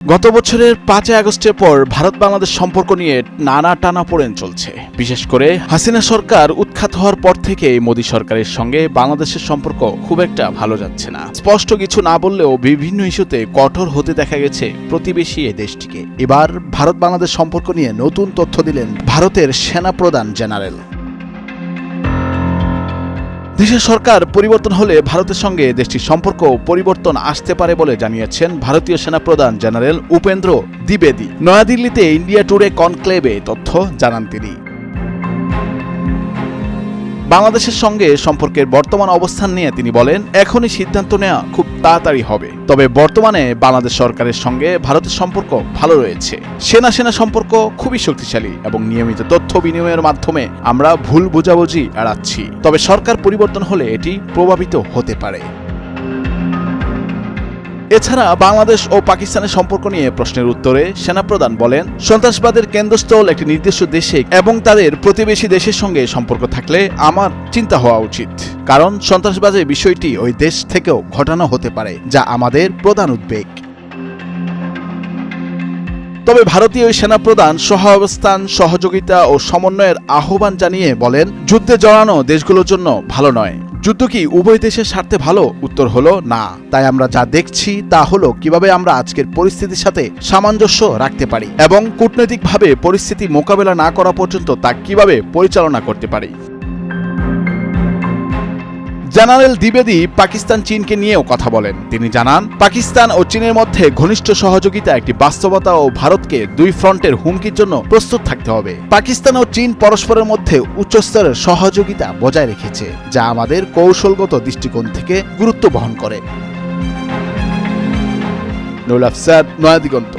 গত বছরের 5 আগস্টের পর ভারত বাংলাদেশ সম্পর্ক নিয়ে নানা টানাপোড়েন চলছে। বিশেষ করে হাসিনা সরকার উৎখাত হওয়ার পর থেকে মোদী সরকারের সঙ্গে বাংলাদেশের সম্পর্ক খুব একটা ভালো যাচ্ছে না। স্পষ্ট কিছু না বললেও বিভিন্ন ইস্যুতে কঠোর হতে দেখা গেছে প্রতিবেশী এই দেশটিকে। এবার ভারত বাংলাদেশ সম্পর্ক নিয়ে নতুন তথ্য দিলেন ভারতের সেনাপ্রধান জেনারেল। দেশের সরকার পরিবর্তন হলে ভারতের সঙ্গে দেশটির সম্পর্ক পরিবর্তন আসতে পারে বলে জানিয়েছেন ভারতীয় সেনাপ্রধান জেনারেল উপেন্দ্র দ্বিবেদী। নয়াদিল্লিতে ইন্ডিয়া টুডে কনক্লেভে তথ্য জানান তিনি। বাংলাদেশের সঙ্গে সম্পর্কের বর্তমান অবস্থান নিয়ে তিনি বলেন, এখনই সিদ্ধান্ত নেওয়া খুব তাড়াতাড়ি হবে। তবে বর্তমানে বাংলাদেশ সরকারের সঙ্গে ভারতের সম্পর্ক ভালো রয়েছে। সেনা সম্পর্ক খুবই শক্তিশালী এবং নিয়মিত তথ্য বিনিময়ের মাধ্যমে আমরা ভুল বোঝাবুঝি এড়াচ্ছি। তবে সরকার পরিবর্তন হলে এটি প্রভাবিত হতে পারে। এছাড়া বাংলাদেশ ও পাকিস্তানের সম্পর্ক নিয়ে প্রশ্নের উত্তরে সেনাপ্রধান বলেন, সন্ত্রাসবাদের কেন্দ্রস্থল একটি নির্দিষ্ট দেশে এবং তাদের প্রতিবেশী দেশের সঙ্গে সম্পর্ক থাকলে আমার চিন্তা হওয়া উচিত। কারণ সন্ত্রাসবাদের বিষয়টি ওই দেশ থেকেও ঘটানো হতে পারে, যা আমাদের প্রধান উদ্বেগ। তবে ভারতীয় সেনাপ্রধান সহাবস্থান, সহযোগিতা ও সমন্বয়ের আহ্বান জানিয়ে বলেন, যুদ্ধে জড়ানো দেশগুলোর জন্য ভালো নয়। যুদ্ধ কি উভয় দেশের স্বার্থে ভালো? উত্তর হলো না। তাই আমরা যা দেখছি তা হলো কিভাবে আমরা আজকের পরিস্থিতির সাথে সামঞ্জস্য রাখতে পারি এবং কূটনৈতিকভাবে পরিস্থিতি মোকাবেলা না করা পর্যন্ত তা কিভাবে পরিচালনা করতে পারি। জেনারেল দ্বিবেদী পাকিস্তান চীনকে নিয়েও কথা বলেন। তিনি জানান, পাকিস্তান ও চীনের মধ্যে ঘনিষ্ঠ সহযোগিতা একটি বাস্তবতা ও ভারতকে দুই ফ্রন্টের হুমকির জন্য প্রস্তুত থাকতে হবে। পাকিস্তান ও চীন পরস্পরের মধ্যে উচ্চস্তরের সহযোগিতা বজায় রেখেছে, যা আমাদের কৌশলগত দৃষ্টিকোণ থেকে গুরুত্ব বহন করে। নুরুল আফসাদ, নয়াদিগন্ত।